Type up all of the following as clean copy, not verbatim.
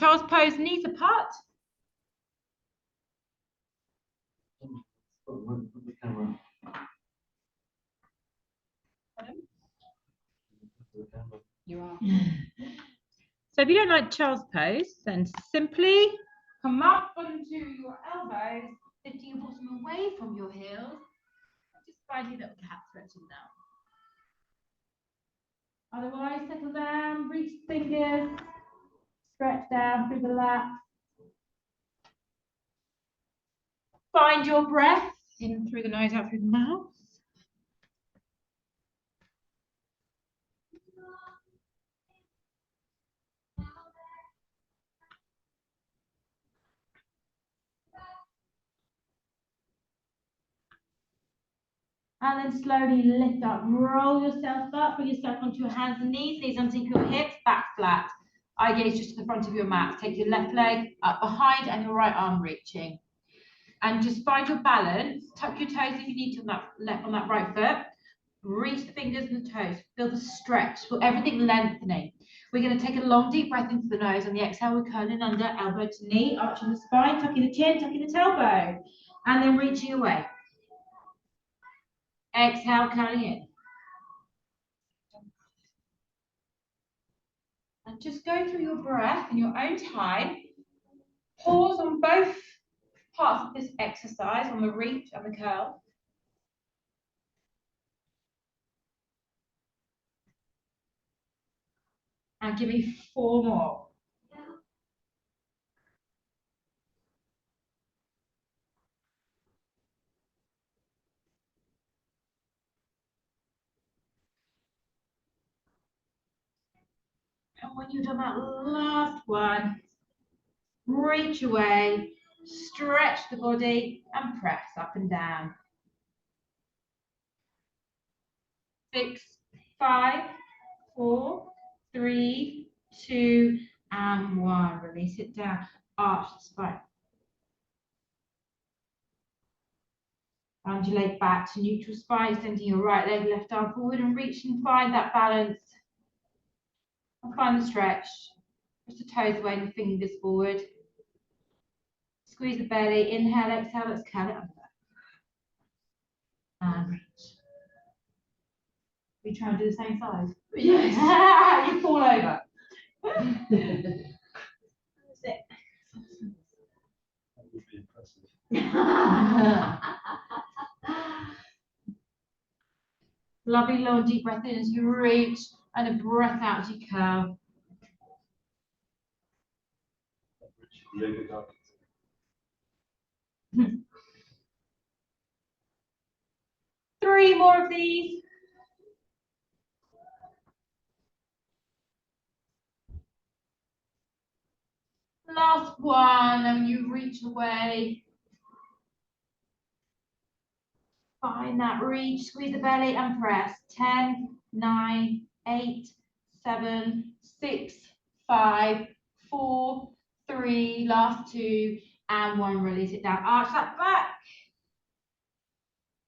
Child's pose, knees apart. You are. So if you don't like child's pose, then simply come up onto your elbows, lifting your bottom away from your heels. Just find your little cat stretching down. Otherwise, settle down, reach the fingers, stretch down through the lap. Find your breath, in through the nose, out through the mouth. And then slowly lift up, roll yourself up, bring yourself onto your hands and knees underneath your hips, back flat. Eye gaze just to the front of your mat. Take your left leg up behind and your right arm reaching. And just find your balance. Tuck your toes if you need to on that right foot. Reach the fingers and the toes. Feel the stretch. Feel everything lengthening. We're going to take a long, deep breath into the nose. On the exhale, we're curling under, elbow to knee, arching the spine, tucking the chin, tucking the tailbone. And then reaching away. Exhale, curling in. And just go through your breath in your own time. Pause on both parts of this exercise, on the reach and the curl. And give me 4 more. And when you've done that last one, reach away, stretch the body, and press up and down. 6, 5, 4, 3, 2, and 1. Release it down. Arch the spine. Undulate back to neutral spine, extending your right leg, left arm forward, and reach and find that balance. And find the stretch. Push the toes away and the fingers forward. Squeeze the belly. Inhale, exhale. Let's curl it under. And reach. We try and do the same size. Yes. You fall over. That's it. That would be impressive. Lovely long deep breath in as you reach and a breath out as you curl. Three more of these. Last one, and you reach away. Find that reach, squeeze the belly and press. 10, 9, 8, 7, 6, 5, 4, 3, last 2, and 1. Release it down. Arch that back.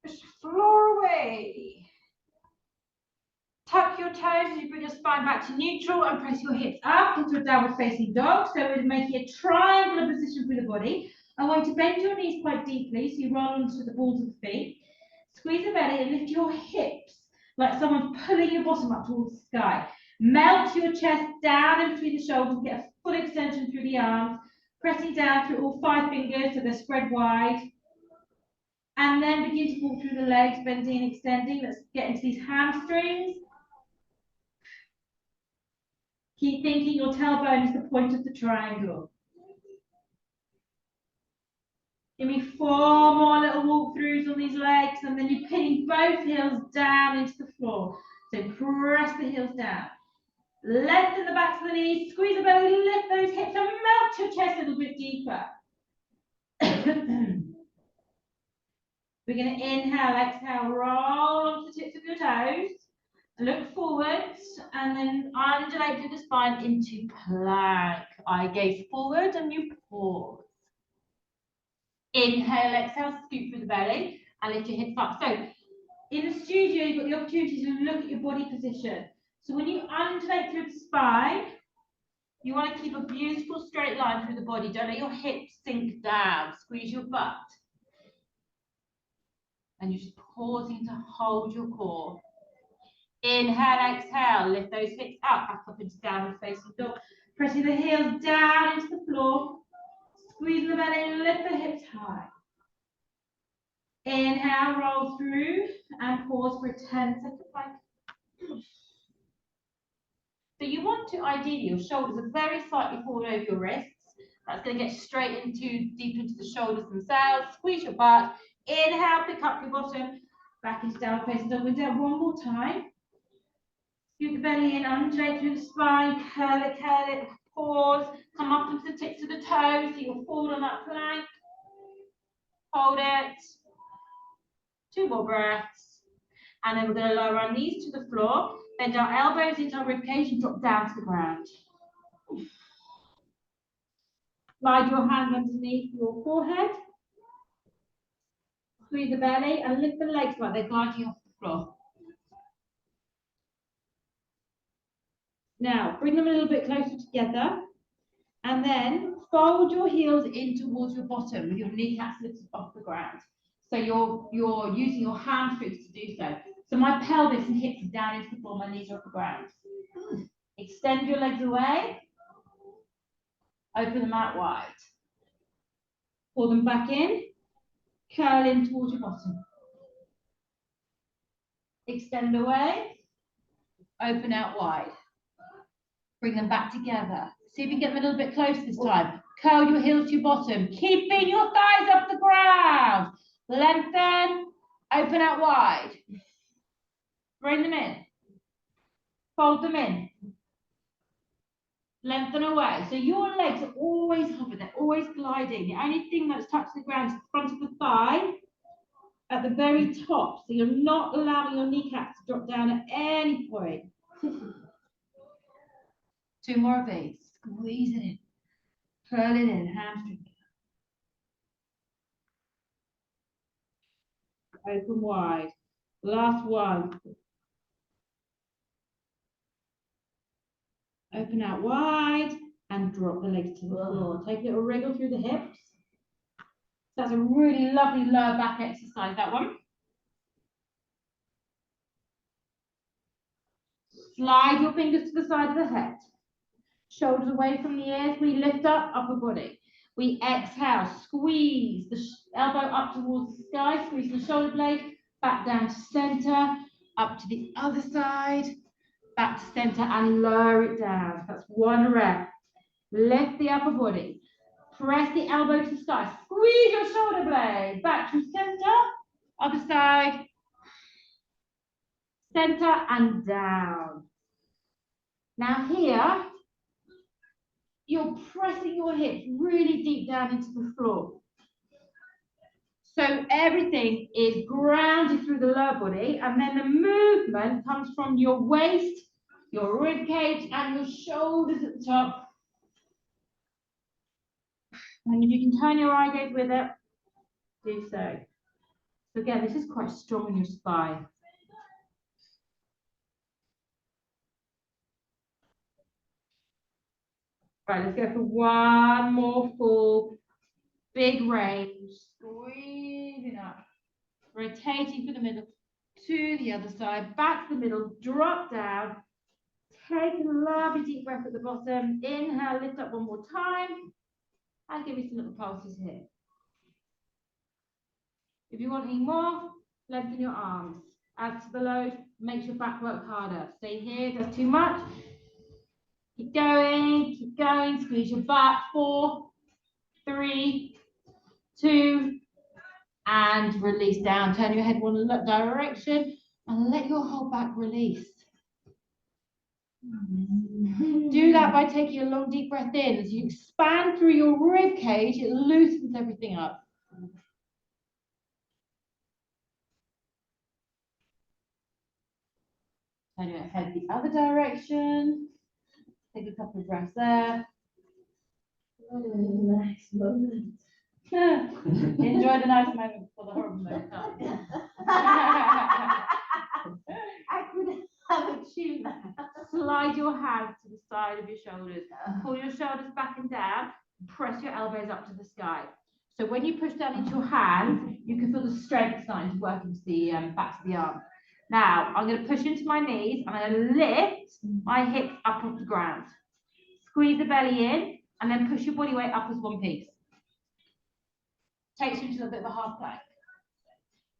Push the floor away. Tuck your toes as you bring your spine back to neutral and press your hips up into a downward facing dog. So we're making a triangular position for the body. I want you to bend your knees quite deeply so you roll onto the balls of the feet. Squeeze the belly and lift your hips like someone's pulling your bottom up towards the sky. Melt your chest down in between the shoulders and get a full extension through the arms, pressing down through all 5 fingers so they're spread wide. And then begin to walk through the legs, bending and extending. Let's get into these hamstrings. Keep thinking your tailbone is the point of the triangle. Give me 4 more little walkthroughs on these legs, and then you're pinning both heels down into the floor. So press the heels down. Lengthen the backs of the knees, squeeze the belly, lift those hips, and melt your chest a little bit deeper. We're going to inhale, exhale, roll onto the tips of your toes. Look forwards, and then undulate through the spine into plank. Eye gaze forward, and you pause. Inhale, exhale, scoop through the belly and lift your hips up. So in the studio, you've got the opportunity to look at your body position. So when you undulate through the spine, You want to keep a beautiful straight line through the body. Don't let your hips sink down. Squeeze your butt. And you're just pausing to hold your core. Inhale, exhale. Lift those hips up, back up into downward facing dog. Pressing the heels down into the floor. Squeeze the belly, lift the hips high. Inhale, roll through and pause for a 10-second plank. So you want to, ideally, your shoulders are very slightly forward over your wrists. That's going to get straight deep into the shoulders themselves. Squeeze your butt. Inhale, pick up your bottom. Back into downward facing dog. We'll do it one more time. Scoot the belly in, undulate through the spine. Curl it, pause. Come up into the tips of the toes. So you're forward on that plank. Hold it. 2 more breaths. And then we're going to lower our knees to the floor. Bend our elbows into our ribcage and drop down to the ground. Slide your hand underneath your forehead. Squeeze the belly and lift the legs like they're gliding off the floor. Now, bring them a little bit closer together. And then fold your heels in towards your bottom with your kneecaps lifted off the ground. So you're using your hamstrings to do so. So my pelvis and hips are down into the floor, my knees are off the ground. Extend your legs away. Open them out wide. Pull them back in. Curl in towards your bottom. Extend away. Open out wide. Bring them back together. See if you get them a little bit close this time. Curl your heels to your bottom. Keeping your thighs off the ground. Lengthen. Open out wide. Bring them in. Fold them in. Lengthen away. So your legs are always hovered. They're always gliding. The only thing that's touching the ground is the front of the thigh at the very top. So you're not allowing your kneecaps to drop down at any point. 2 more of these. Squeeze it in. Curl it in. Hamstring. Open wide. Last one. Open out wide and drop the legs to the floor. Take a little wriggle through the hips. That's a really lovely lower back exercise, that one. Slide your fingers to the side of the head. Shoulders away from the ears. We lift up, upper body. We exhale, squeeze the elbow up towards the sky, squeeze the shoulder blade, back down to center, up to the other side, back to center and lower it down. That's 1 rep. Lift the upper body. Press the elbow to the sky. Squeeze your shoulder blade. Back to center. Other side. Center and down. Now here, you're pressing your hips really deep down into the floor. So everything is grounded through the lower body, and then the movement comes from your waist, your rib cage, and your shoulders at the top. And if you can turn your eye gaze with it, do so. So again, this is quite strong in your spine. Right, let's go for 1 more full, big range. Squeezing up, rotating from the middle to the other side, back to the middle, drop down. Take a lovely deep breath at the bottom. Inhale, lift up 1 more time. And give me some little pulses here. If you want any more, lengthen your arms. Add to the load, makes your back work harder. Stay here, if that's too much. Keep going, squeeze your butt. 4, 3, 2, and release down. Turn your head 1 direction and let your whole back release. Do that by taking a long deep breath in. As you expand through your rib cage, it loosens everything up. Turn your head the other direction. Take a couple of breaths there. Nice moment. Enjoy the nice moment before the horrible moment comes. I could have a tune. Slide your hands to the side of your shoulders. Pull your shoulders back and down. Press your elbows up to the sky. So when you push down into your hands, you can feel the strength starting to work into the back of the arm. Now, I'm going to push into my knees and I'm going to lift my hips up off the ground. Squeeze the belly in and then push your body weight up as one piece. Takes you into a bit of a half plank.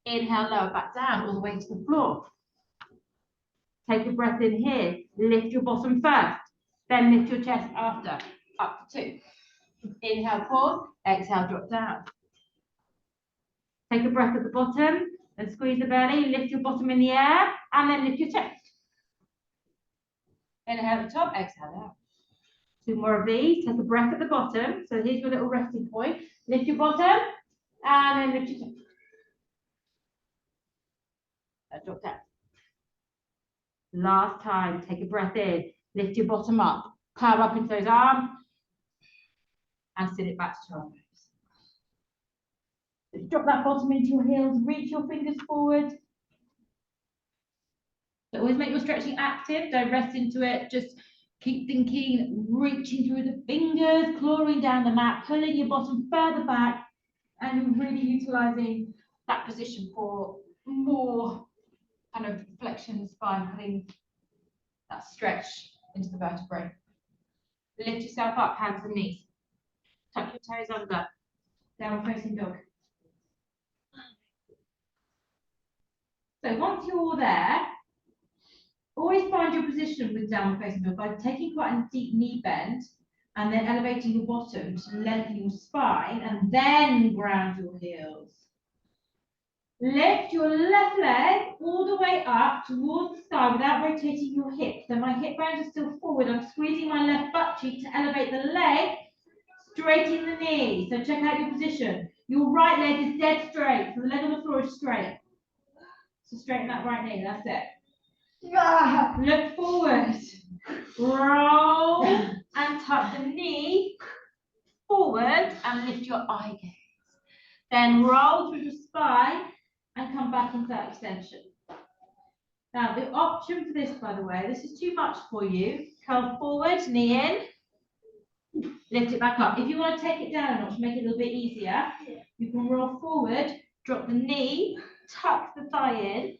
Inhale, lower back down all the way to the floor. Take a breath in here. Lift your bottom first. Then lift your chest after. Up to 2. Inhale, pause. Exhale, drop down. Take a breath at the bottom. Then squeeze the belly. Lift your bottom in the air. And then lift your chest. Inhale at the top. Exhale out. 2 more of these. Take a breath at the bottom. So here's your little resting point. Lift your bottom. And then lift your chest. Drop down. Last time, take a breath in, lift your bottom up, curve up into those arms, and sit it back to child's pose. Drop that bottom into your heels, reach your fingers forward. So always make your stretching active, don't rest into it, just keep thinking, reaching through the fingers, clawing down the mat, pulling your bottom further back, and you're really utilising that position for more kind of flexion in the spine, putting that stretch into the vertebrae. Lift yourself up, hands and knees. Tuck your toes under. Downward facing dog. So once you're there, always find your position with downward facing dog by taking quite a deep knee bend and then elevating your bottom to lengthen your spine and then ground your heels. Lift your left leg all the way up towards the sky without rotating your hips. So my hip bones are still forward. I'm squeezing my left butt cheek to elevate the leg, straighten the knee. So check out your position. Your right leg is dead straight. So the leg on the floor is straight. So straighten that right knee. That's it. Look forward. Roll and tuck the knee forward and lift your eye gaze. Then roll through the spine and come back into that extension. Now, the option for this, by the way, this is too much for you. Curl forward, knee in, lift it back up. If you want to take it down a notch, make it a little bit easier, you can roll forward, drop the knee, tuck the thigh in,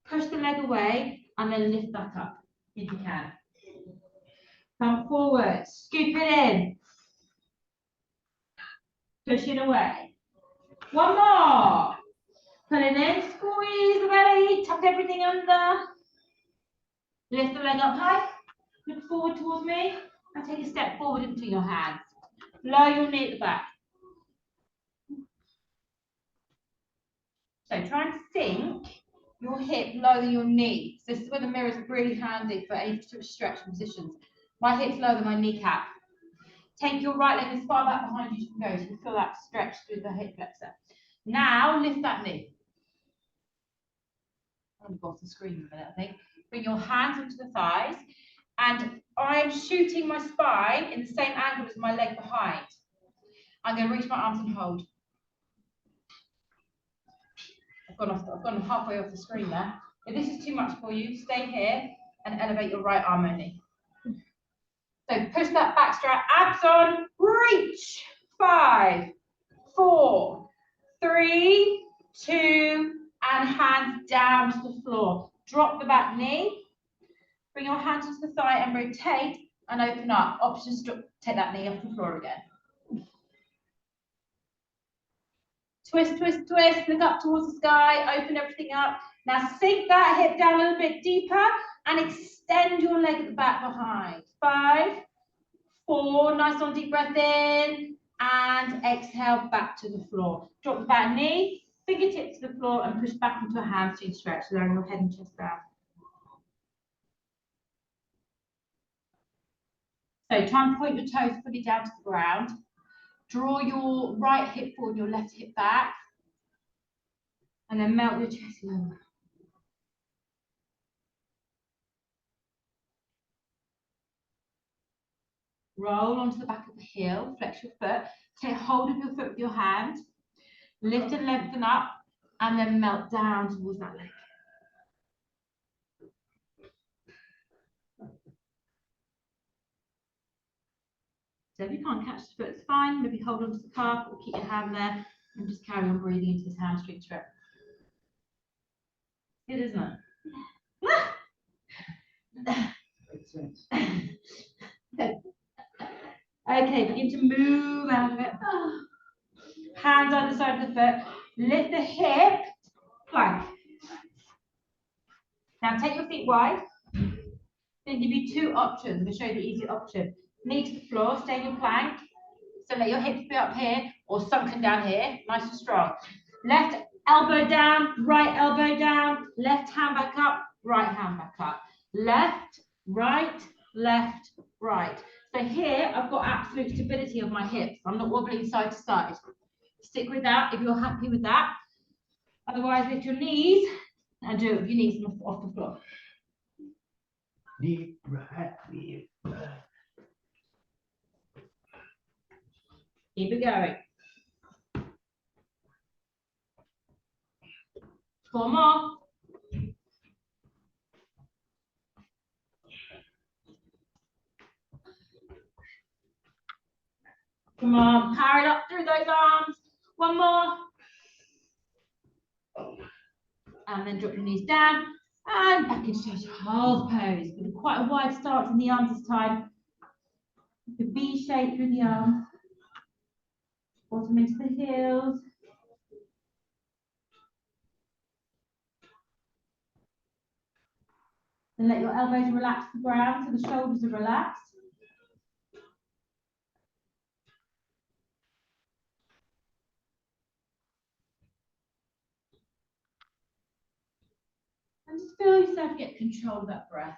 push the leg away, and then lift back up, if you can. Come forward, scoop it in, push it away. One more. Pull it in, squeeze the belly, tuck everything under. Lift the leg up high, look forward towards me, and take a step forward into your hands. Lower your knee at the back. So try and sink your hip lower than your knee. So this is where the mirror is really handy for any sort of stretch positions. My hip's lower than my kneecap. Take your right leg as far back behind you as you can go, so you feel that stretch through the hip flexor. Now lift that knee. On the bottom screen in a minute, I think. Bring your hands onto the thighs, and I'm shooting my spine in the same angle as my leg behind. I'm going to reach my arms and hold. I've gone halfway off the screen there. If this is too much for you, stay here and elevate your right arm only. So push that back strap, abs on, reach. 5, 4, 3, 2, and hands down to the floor. Drop the back knee. Bring your hands to the thigh and rotate and open up. Options, take that knee off the floor again. Twist, twist, twist. Look up towards the sky. Open everything up. Now sink that hip down a little bit deeper and extend your leg at the back behind. 5, 4. Nice long deep breath in. And exhale back to the floor. Drop the back knee. Fingertips to the floor and push back into a hamstring stretch, lowering your head and chest down. So try and point your toes fully down to the ground. Draw your right hip forward, your left hip back. And then melt your chest lower. Roll onto the back of the heel, flex your foot. Take hold of your foot with your hand. Lift and lengthen up, and then melt down towards that leg. So if you can't catch the foot, it's fine. Maybe hold on to the calf or keep your hand there and just carry on breathing into this hamstring strip. Good, isn't it? Makes sense. Okay, begin to move out of it. Hands on the side of the foot. Lift the hip, plank. Now take your feet wide. I'm going to give you two options. I'm going to show you the easy option. Knee to the floor, stay in your plank. So let your hips be up here or sunken down here, nice and strong. Left elbow down, right elbow down, left hand back up, right hand back up. Left, right, left, right. So here I've got absolute stability of my hips. I'm not wobbling side to side. Stick with that if you're happy with that. Otherwise, lift your knees and do it with your knees off the floor. Deep breath, deep breath. Keep it going. 4 more. Come on, power it up through those arms. 1 more. And then drop your knees down and back into child's pose. With quite a wide stance in the arms this time. The V shape through the arms. Bottom into the heels. And let your elbows relax to the ground so the shoulders are relaxed. And just feel yourself get control of that breath.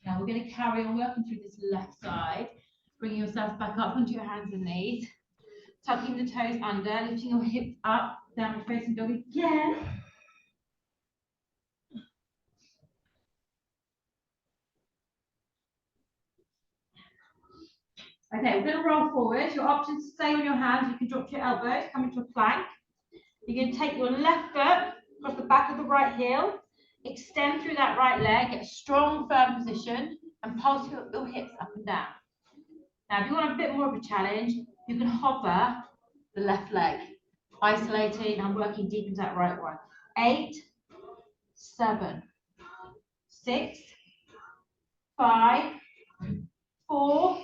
Now we're going to carry on working through this left side, bringing yourself back up onto your hands and knees, tucking the toes under, lifting your hips up, downward facing dog again. Okay, we're going to roll forward. Your options to stay on your hands. You can drop your elbows, come into a plank. You're going to take your left foot across the back of the right heel, extend through that right leg, get a strong, firm position, and pulse your hips up and down. Now, if you want a bit more of a challenge, you can hover the left leg, isolating and working deep into that right one. 8, 7, 6, 5, 4,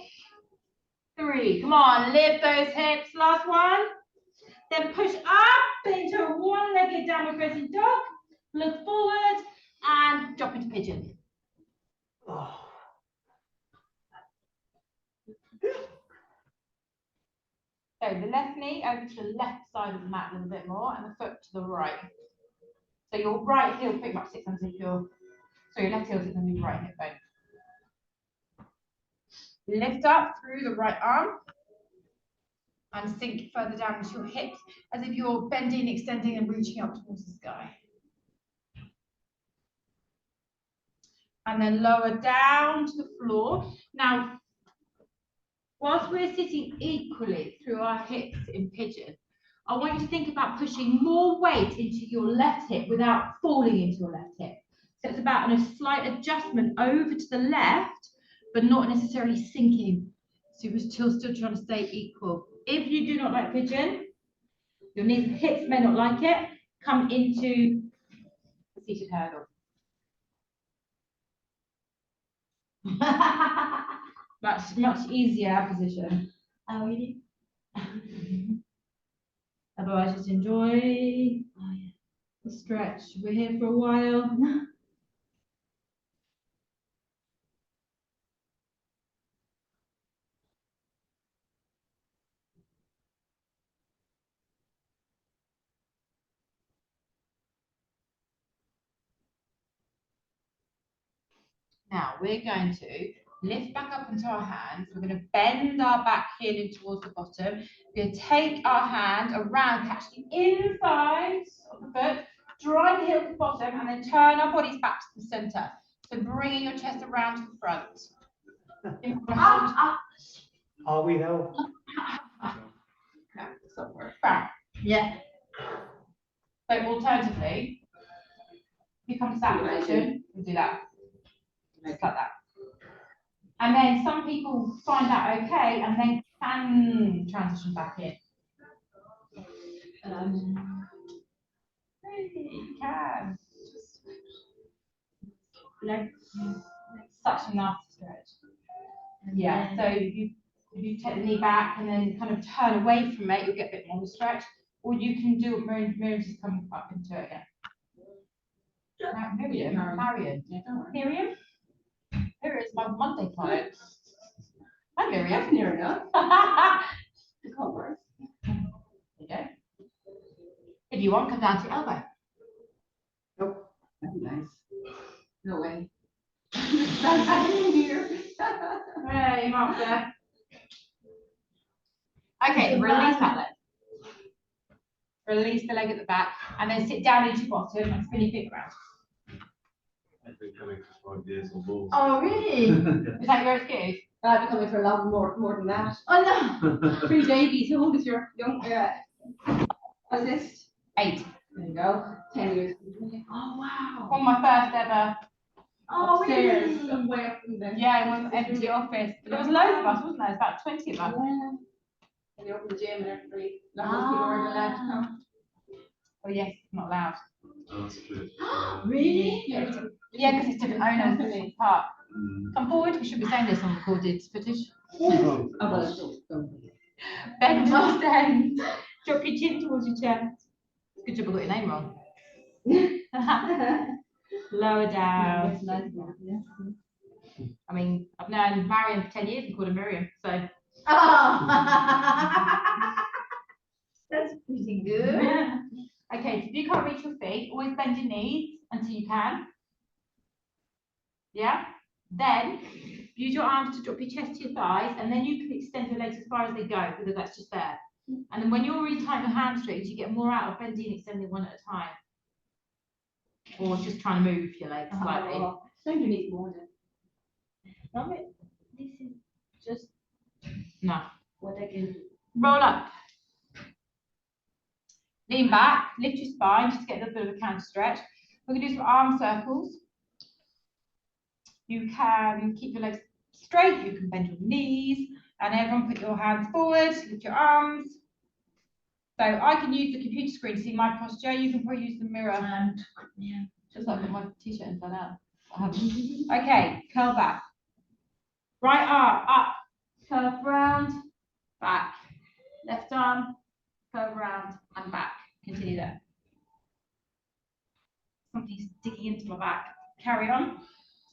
3. Come on, lift those hips. Last one. Then push up into a one-legged downward facing dog. Look forward and drop into pigeon. Oh. So the left knee over to the left side of the mat a little bit more, and the foot to the right. So your right heel pretty much sits underneath your left heel sits underneath your right hip bone. Lift up through the right arm and sink further down into your hips as if you're bending, extending, and reaching up towards the sky. And then lower down to the floor. Now, whilst we're sitting equally through our hips in pigeon, I want you to think about pushing more weight into your left hip without falling into your left hip. So it's about a slight adjustment over to the left, but not necessarily sinking. So you're still trying to stay equal. If you do not like pigeon, your knees and hips may not like it, come into the seated hurdle. much easier position. Oh, really? Otherwise, just enjoy the stretch. We're here for a while. Now we're going to lift back up into our hands. We're going to bend our back heel in towards the bottom. We're going to take our hand around, catch the insides of the foot, drive the heel to the bottom, and then turn our bodies back to the center. So bringing your chest around to the front. Are we though? No, somewhere back. Yeah. So alternatively, if you come to that position, we'll do that. just like that. And then some people find that okay, and then can transition back in. You can. Such a nice stretch. Yeah, so you take the knee back and then kind of turn away from it, you'll get a bit more of a stretch. Or you can do it, Miriam just come up into it again. Marion. Miriam? Miriam's my Monday client. Hi, Miriam. Near enough. There you go. If you want, come down to your elbow. Nope. That'd be nice. No way. Here. Hey, Martha. Okay, release that leg. Release the leg at the back, and then sit down into your bottom and spin your feet around. I've been coming for 5 years on balls. Oh, really? Is that your excuse? I've been coming for a lot more than that. Oh no. Three babies. How old is your young assist? 8. There you go. 10 years. Oh, wow. On my first ever. Oh, Upstairs. really? I'm way up in there. Yeah, in one empty office. But there was loads of us, wasn't there? About 20 of us. Yeah. And you open the gym and everybody. Not most people are allowed to come. Oh yes, not allowed. Oh, that's true. Really? Yeah, because it's different owners, different part. Come forward, we should be saying this on recorded footage. Oh, well, don't. Bend your stand. Drop your chin towards your chest. Good job I got your name wrong. Lower down. That's nice. Yeah. I mean, I've known Marion for 10 years and called her Miriam, so. Oh. That's pretty good. Okay, so if you can't reach your feet, always bend your knees until you can. Yeah? Then use your arms to drop your chest to your thighs, and then you can extend your legs as far as they go, because that's just there. And then when you're really tight your hamstrings, you get more out of bending and extending one at a time. Or just trying to move your legs slightly. Don't you need more than? Love it. This is just No. what I can do. Roll up. Lean back, lift your spine, just get a little bit of a counter stretch. We're going to do some arm circles. You can keep your legs straight, you can bend your knees, and everyone put your hands forward, lift your arms. So I can use the computer screen to see my posture. You can probably use the mirror. Yeah. Just like my t-shirt inside out. Okay, curl back. Right arm up, curve round, back. Left arm, curve round and back. Continue there. Something's digging into my back. Carry on.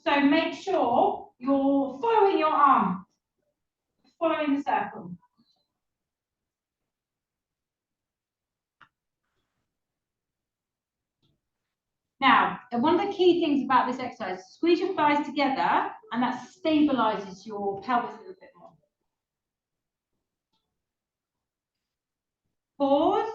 So make sure you're following your arm, following the circle. Now, one of the key things about this exercise, squeeze your thighs together, and that stabilizes your pelvis a little bit more. Pause.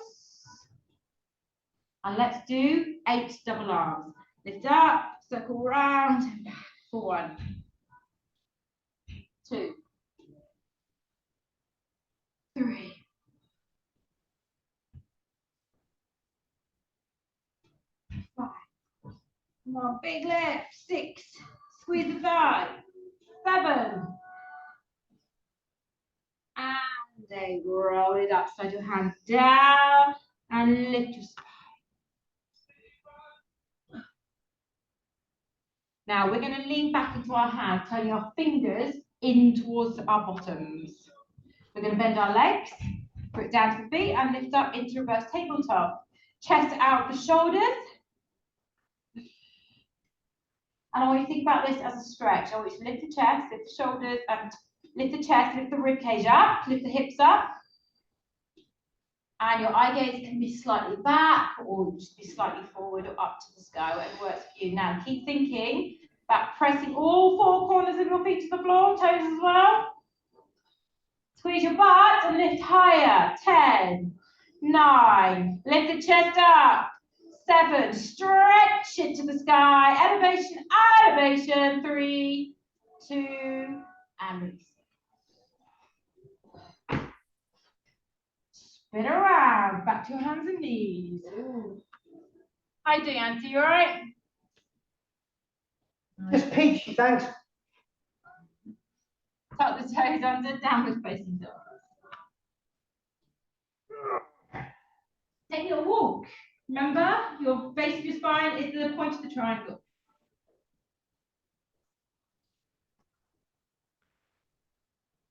And let's do 8 double arms. Lift up, circle round, and back for 1, 2, 3. 5. Come on, big lift. 6. Squeeze the thigh. 7. And then roll it up. Slide your hands down and lift your spine. Now we're going to lean back into our hands, turning our fingers in towards our bottoms. We're going to bend our legs, put it down to the feet, and lift up into reverse tabletop. Chest out the shoulders. And I want you to think about this as a stretch. I want you to lift the chest, lift the shoulders, lift the chest, lift the rib cage up, lift the hips up. And your eye gaze can be slightly back or just be slightly forward or up to the sky, whatever works for you. Now keep thinking about pressing all 4 corners of your feet to the floor, toes as well. Squeeze your butt and lift higher. 10, 9, lift the chest up. 7, stretch it to the sky. Elevation, elevation. 3, 2, and release. Spin around, back to your hands and knees. Ooh. How you doing, Auntie? You all right? Just peachy, thanks. Tuck the toes under, downward facing dog. Take your walk. Remember, your base of your spine is the point of the triangle.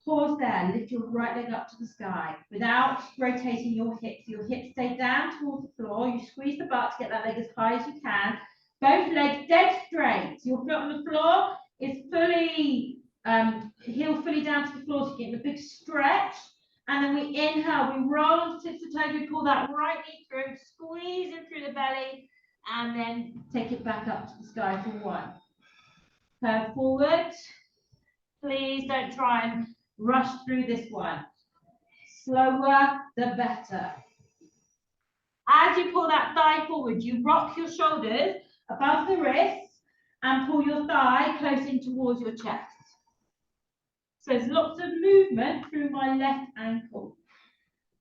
Pause there, lift your right leg up to the sky without rotating your hips. Your hips stay down towards the floor. You squeeze the butt to get that leg as high as you can. Both legs dead straight. Your foot on the floor is fully, heel fully down to the floor, so you get a big stretch. And then we inhale, we roll on the tips of toes, we pull that right knee through, squeeze it through the belly, and then take it back up to the sky for one. Curve forward. Please don't try and rush through this one. Slower, the better. As you pull that thigh forward, you rock your shoulders above the wrists and pull your thigh close in towards your chest. So there's lots of movement through my left ankle.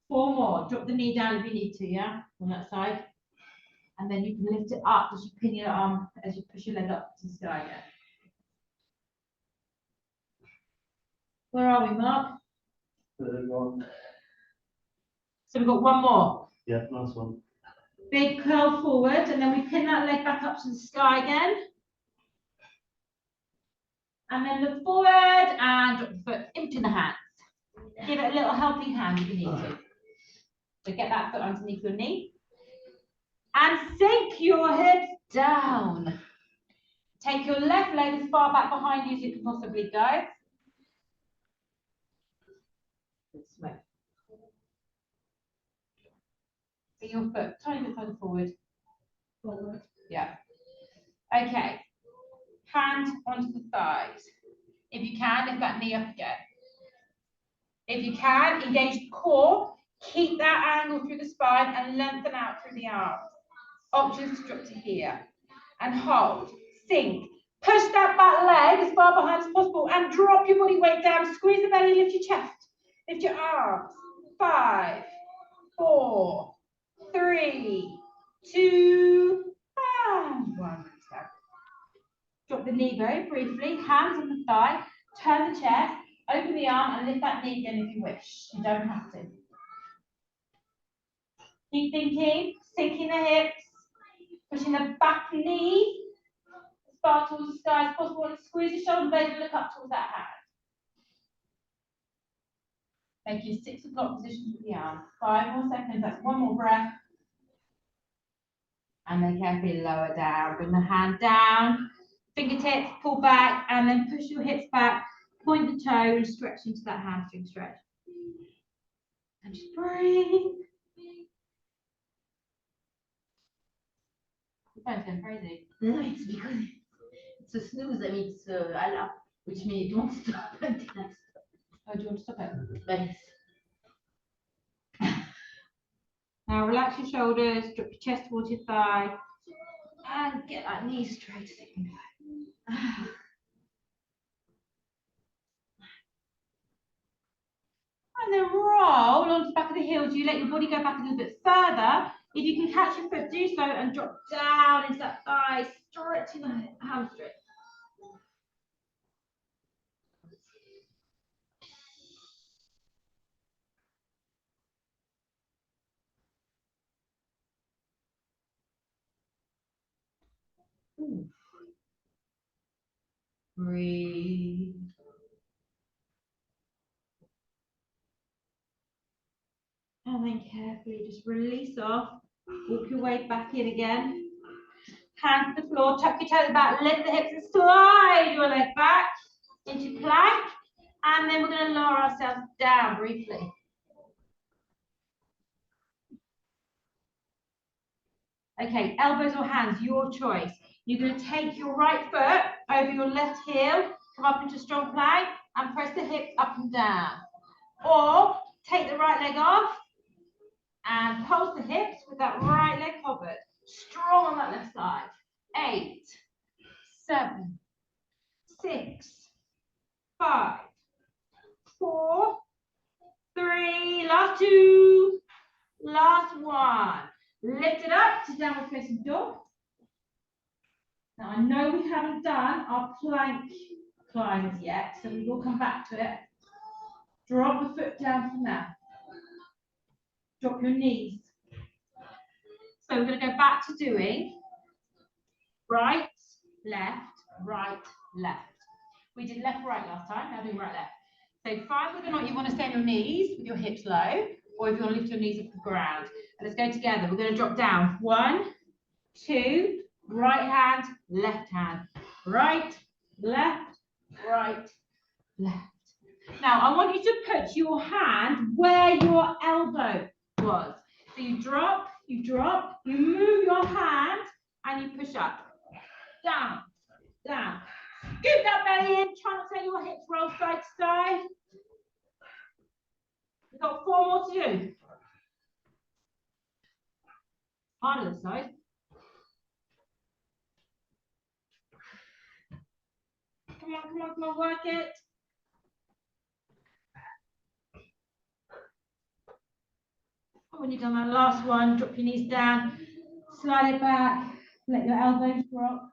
4 more. Drop the knee down if you need to, yeah, on that side. And then you can lift it up as you pin your arm, as you push your leg up to the sky again. Where are we, Mark? Third one. So we've got 1 more. Yeah, last one. Big curl forward, and then we pin that leg back up to the sky again. And then look forward and drop the foot into the hands. Give it a little helping hand if you need to. So get that foot underneath your knee. And sink your hips down. Take your left leg as far back behind you as you can possibly go. This way. Bring your foot tiny bit further forward. Forward. Yeah. Okay. Hand onto the thighs. If you can, lift that knee up again. If you can, engage the core. Keep that angle through the spine and lengthen out through the arms. Options to drop to here. And hold. Sink. Push that back leg as far behind as possible and drop your body weight down. Squeeze the belly, lift your chest. Lift your arms. 5, 4, 3, 2, and 1. Drop the knee very briefly, hands on the thigh, turn the chest, open the arm and lift that knee again if you wish. You don't have to. Keep thinking, sinking the hips, pushing the back knee as far towards the sky as possible and squeeze your shoulder blade and look up towards that hand. Make your 6 o'clock positions with the arm. 5 more seconds, that's 1 more breath. And then carefully lower down, bring the hand down, fingertips, pull back, and then push your hips back, point the toe and stretch into that hamstring stretch. And just breathe. Your phone's going crazy. No, it's because it's a snooze, that means alarm, which means it won't stop until I stop. Oh, do you want to stop it? Yes. Now relax your shoulders, drop your chest towards your thigh, and get that knee straight as you can go. And then roll onto the back of the heels. You let your body go back a little bit further. If you can catch your foot, do so and drop down into that thigh, stretching the hamstring. Breathe. And then carefully just release off. Walk your way back in again. Hand to the floor, tuck your toes back, lift the hips and slide your leg back into plank. And then we're going to lower ourselves down briefly. Okay, elbows or hands, your choice. You're going to take your right foot over your left heel, come up into strong plank and press the hips up and down. Or take the right leg off and pulse the hips with that right leg covered. Strong on that left side. 8, 7, 6, 5, 4, 3, last 2, last 1. Lift it up to downward facing dog. Now, I know we haven't done our plank climbers yet, so we will come back to it. Drop the foot down from there. Drop your knees. So we're going to go back to doing right, left, right, left. We did left, right last time, now doing right, left. So find whether or not you want to stay on your knees with your hips low, or if you want to lift your knees off the ground. And let's go together. We're going to drop down. 1, 2, right hand, left hand. Right, left, right, left. Now, I want you to put your hand where your elbow was. So you drop, you move your hand, and you push up. Down, down. Scoop that belly in. Try not to let your hips roll side to side. We've got 4 more to do. Harder this side. Come on, come on, come on, work it. When you've done that last one, drop your knees down, slide it back, let your elbows drop.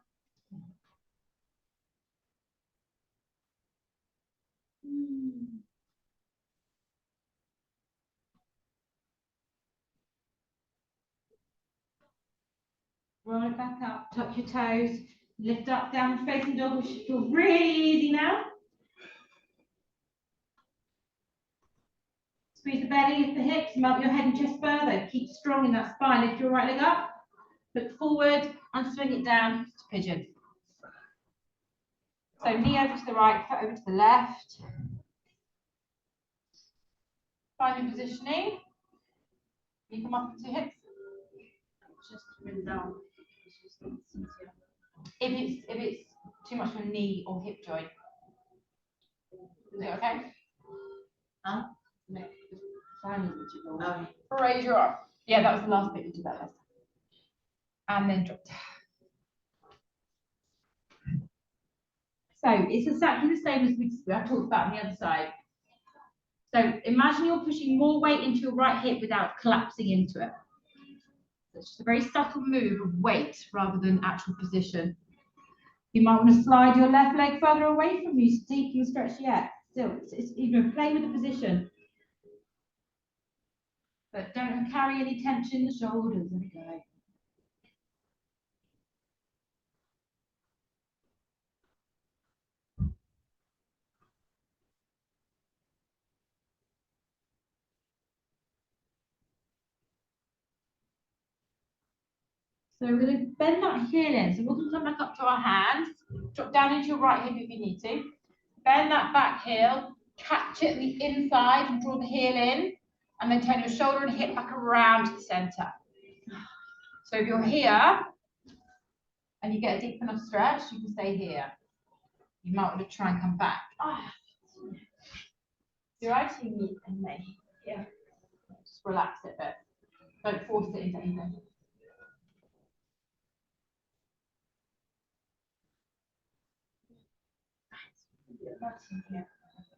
Roll it back up, tuck your toes, lift up, down facing dog, which should feel really easy now. Squeeze the belly, lift the hips, melt your head and chest further. Keep strong in that spine. Lift your right leg up, look forward, and swing it down to pigeon. So knee over to the right, foot over to the left. Find your positioning. You come up into hips. Just bring down. If it's too much for a knee or hip joint. Is it okay? Huh? No, the sign is what you go. Oh, Raise your arm. Yeah, that was the last bit you did that last time. And then drop down. So it's exactly the same as I talked about on the other side. So imagine you're pushing more weight into your right hip without collapsing into it. It's just a very subtle move of weight rather than actual position. You might want to slide your left leg further away from you, so deep and stretch yet. Still, it's play with the position. But don't carry any tension in the shoulders. There we go. So we're going to bend that heel in. So we're going to come back up to our hands. Drop down into your right hip if you need to. Bend that back heel. Catch it at the inside and draw the heel in. And then turn your shoulder and hip back around to the center. So if you're here and you get a deep enough stretch, you can stay here. You might want to try and come back. you're actually me and me. Yeah. Just relax it a bit. Don't force it into anything.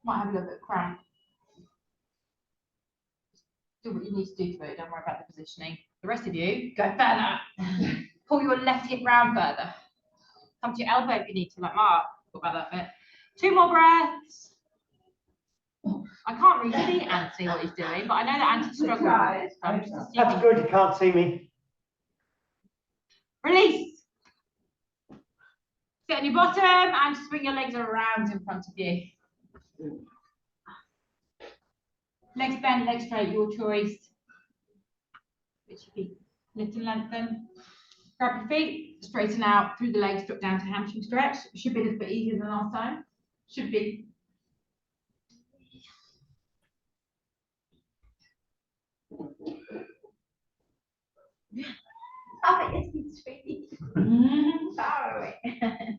Might have a little bit of cramp. Do what you need to do to it. Don't worry about the positioning. The rest of you, go further. Pull your left hip round further. Come to your elbow if you need to, like Mark. Talk about that bit. 2 more breaths. I can't really see Anthony what he's doing, but I know that Anthony's struggling with it. So I'm just That's assuming. good, you can't see me. Release. Sit on your bottom and swing your legs around in front of you. Legs bent, legs straight, your choice. Switch your feet, lift and lengthen. Grab your feet, straighten out through the legs, drop down to hamstring stretch. Should be a little bit easier than last time. Should be. Oh, yes, it's really far away.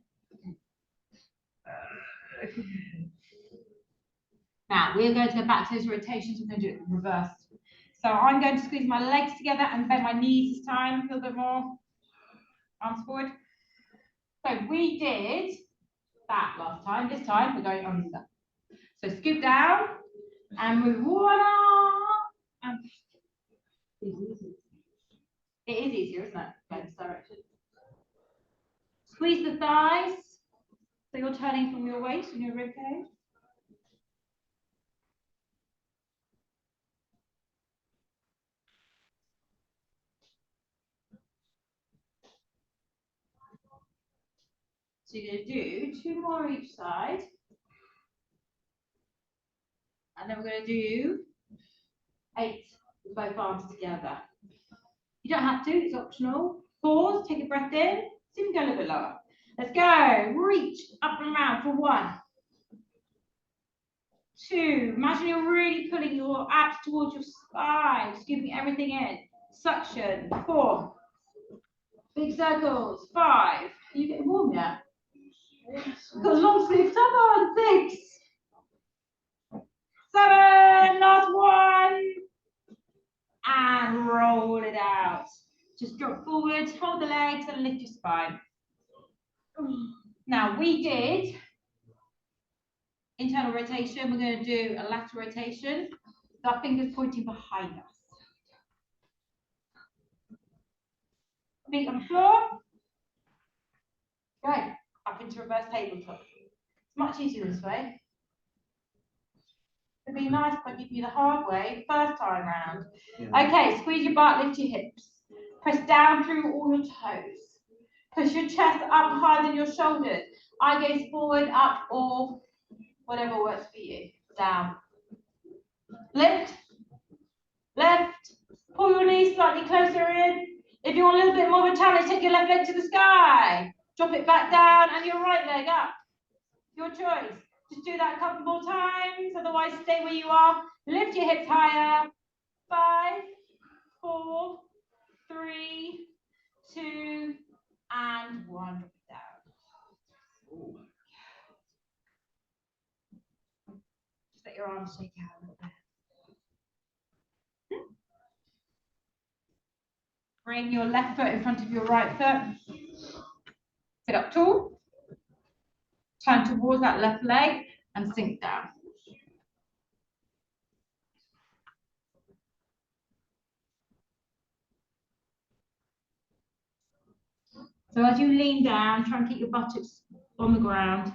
Now we're going to go back to those rotations. We're going to do it reversed. So I'm going to squeeze my legs together and bend my knees this time. Feel a bit more. Arms forward. So we did that last time. This time we're going under. So scoop down and move one arm. And it is easier, isn't it? Like this direction. Squeeze the thighs. So you're turning from your waist and your rib cage. So you're going to do 2 more each side. And then we're going to do 8 with both arms together. You don't have to, it's optional. Pause, take a breath in. See if we can go a little bit lower. Let's go. Reach up and around for 1. 2. Imagine you're really pulling your abs towards your spine, just giving everything in. Suction. 4. Big circles. 5. Are you getting warm yet? Got long sleeves. Come on. 6. 7. Last 1. And roll it out. Just drop forward, hold the legs and lift your spine. Now we did internal rotation. We're going to do a lateral rotation with our fingers pointing behind us. Feet on the floor. Go up into reverse tabletop. It's much easier this way. It'd be nice if I give you the hard way first time round. Yeah. Okay, squeeze your butt, lift your hips. Press down through all your toes. Push your chest up higher than your shoulders. Eye gaze forward, up, or whatever works for you. Down. Lift. Left. Pull your knees slightly closer in. If you want a little bit more of a challenge, take your left leg to the sky. Drop it back down and your right leg up. Your choice. Just do that a couple more times. Otherwise, stay where you are. Lift your hips higher. 5, 4, 3, 2, and 1. Drop it down. Just let your arms shake out a little bit. Bring your left foot in front of your right foot. Sit up tall. Turn towards that left leg and sink down. So as you lean down, try and keep your buttocks on the ground.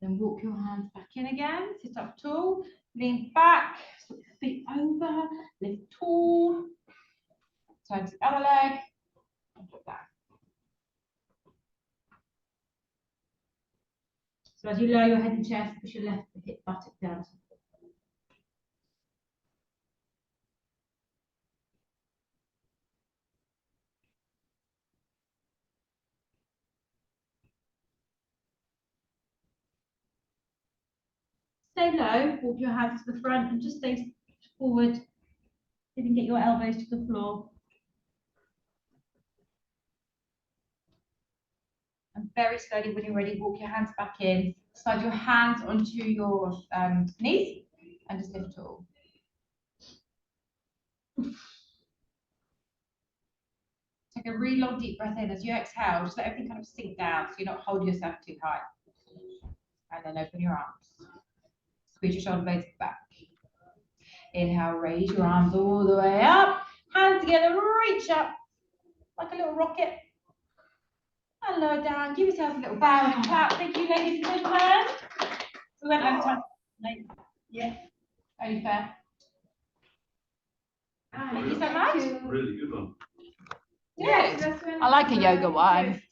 Then walk your hands back in again, sit up tall, lean back, slip your feet over, lift tall, turn to the other leg, and drop down. So as you lower your head and chest, push your left hip buttock down. Stay low, walk your hands to the front and just stay forward. See if you can get your elbows to the floor. And very slowly, when you're ready, walk your hands back in. Slide your hands onto your knees and just lift tall. Take a really long deep breath in. As you exhale, just let everything kind of sink down so you're not holding yourself too high. And then open your arms. Squeeze your shoulder blades back. Inhale, raise your arms all the way up. Hands together, reach up like a little rocket. And lower down. Give yourself a little bow and clap. Thank you, ladies and gentlemen. So we went over time. Yeah. Only fair. Thank you so much. Really good one. Yeah. I like a yoga one.